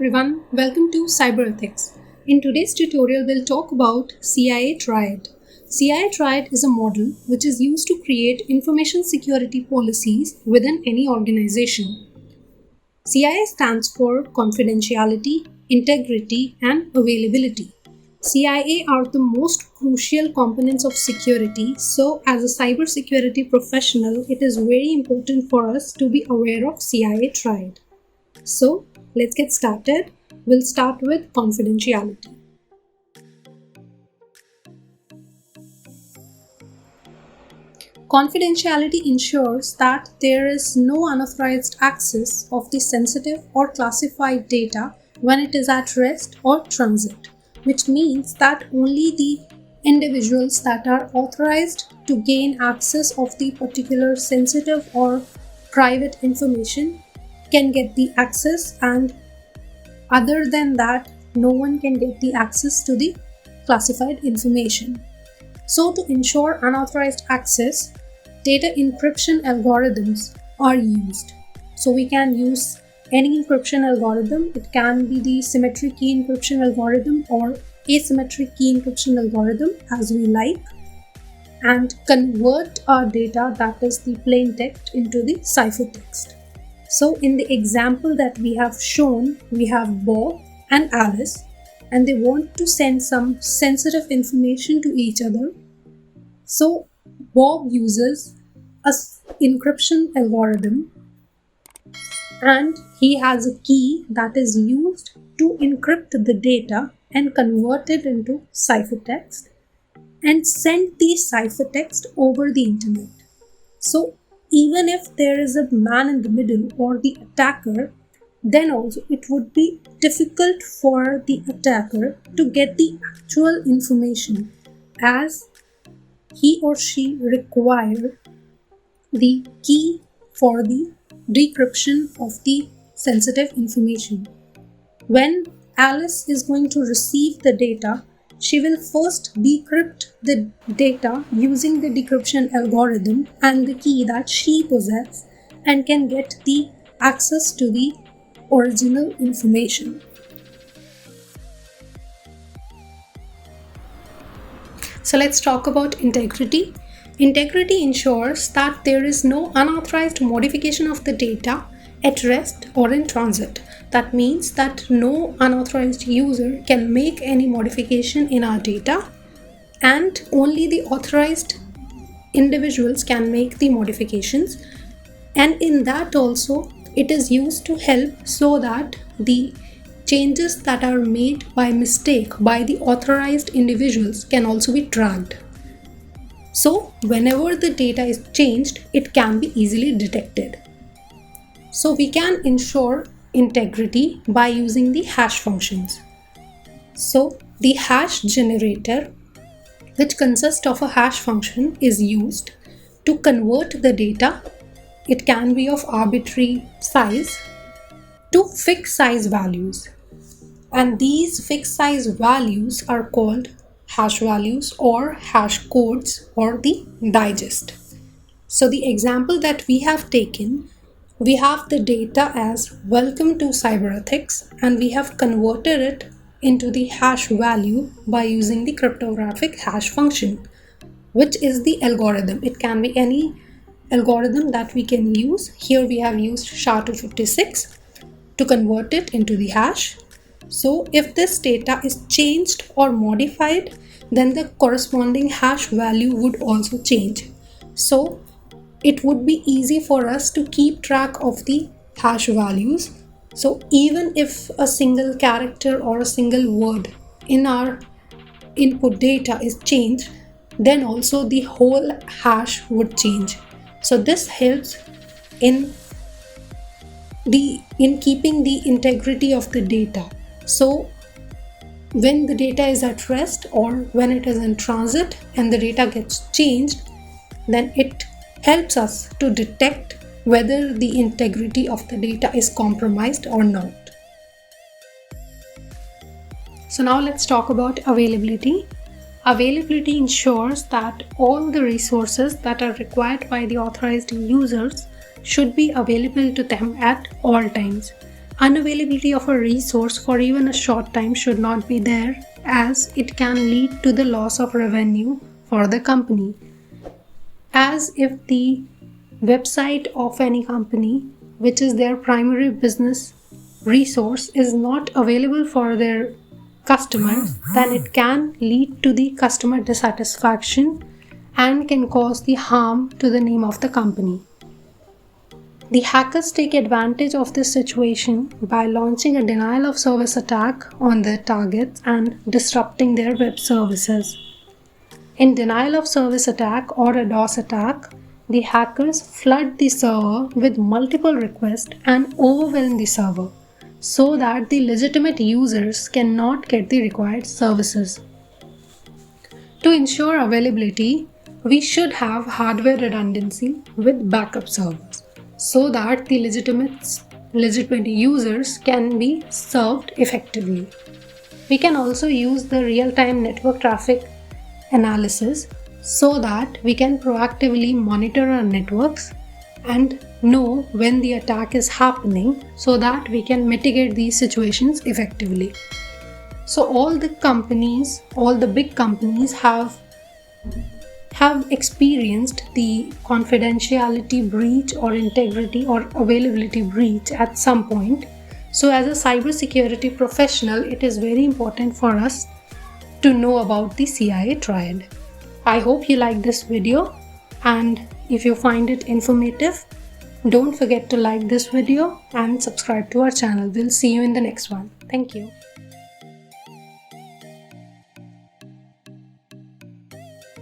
everyone, welcome to Cyber Ethics. In today's tutorial, we'll talk about CIA Triad. CIA Triad is a model which is used to create information security policies within any organization. CIA stands for confidentiality, integrity, and availability. CIA are the most crucial components of security, so as a cybersecurity professional, it is very important for us to be aware of CIA Triad. So, let's get started. We'll start with confidentiality. Confidentiality ensures that there is no unauthorized access of the sensitive or classified data when it is at rest or transit, which means that only the individuals that are authorized to gain access of the particular sensitive or private information can get the access, and other than that, no one can get the access to the classified information. So, to ensure unauthorized access, data encryption algorithms are used. So, we can use any encryption algorithm. It can be the symmetric key encryption algorithm or asymmetric key encryption algorithm as we like, and convert our data, that is the plain text, into the ciphertext. So in the example that we have shown, we have Bob and Alice, and they want to send some sensitive information to each other. So Bob uses a encryption algorithm, and he has a key that is used to encrypt the data and convert it into ciphertext and send the ciphertext over the internet. So even if there is a man in the middle or the attacker, then also it would be difficult for the attacker to get the actual information, as he or she require the key for the decryption of the sensitive information. When Alice is going to receive the data, she will first decrypt the data using the decryption algorithm and the key that she possesses, and can get the access to the original information. So let's talk about integrity. Integrity ensures that there is no unauthorized modification of the data at rest or in transit. That means that no unauthorized user can make any modification in our data, and only the authorized individuals can make the modifications. And in that also, it is used to help so that the changes that are made by mistake by the authorized individuals can also be tracked. So whenever the data is changed, it can be easily detected. So we can ensure integrity by using the hash functions. So the hash generator, which consists of a hash function, is used to convert the data. It can be of arbitrary size to fixed size values, and these fixed size values are called hash values or hash codes or the digest. So the example that we have taken, we have the data as welcome to cyber ethics, and we have converted it into the hash value by using the cryptographic hash function, which is the algorithm. It can be any algorithm that we can use. Here we have used SHA-256 to convert it into the hash. So if this data is changed or modified, then the corresponding hash value would also change. So it would be easy for us to keep track of the hash values. So even if a single character or a single word in our input data is changed, then also the whole hash would change. So this helps in keeping the integrity of the data. So when the data is at rest or when it is in transit and the data gets changed, then it helps us to detect whether the integrity of the data is compromised or not. So now let's talk about availability. Availability ensures that all the resources that are required by the authorized users should be available to them at all times. Unavailability of a resource for even a short time should not be there, as it can lead to the loss of revenue for the company. As if the website of any company, which is their primary business resource, is not available for their customers, then it can lead to the customer dissatisfaction and can cause the harm to the name of the company. The hackers take advantage of this situation by launching a denial of service attack on their targets and disrupting their web services. In denial of service attack or a DOS attack, the hackers flood the server with multiple requests and overwhelm the server so that the legitimate users cannot get the required services. To ensure availability, we should have hardware redundancy with backup servers so that the legitimate users can be served effectively. We can also use the real-time network traffic analysis so that we can proactively monitor our networks and know when the attack is happening so that we can mitigate these situations effectively. So all the big companies have experienced the confidentiality breach or integrity or availability breach at some point. So as a cybersecurity professional, it is very important for us to know about the CIA triad. I hope you like this video, and if you find it informative, don't forget to like this video and subscribe to our channel. We'll see you in the next one. Thank you.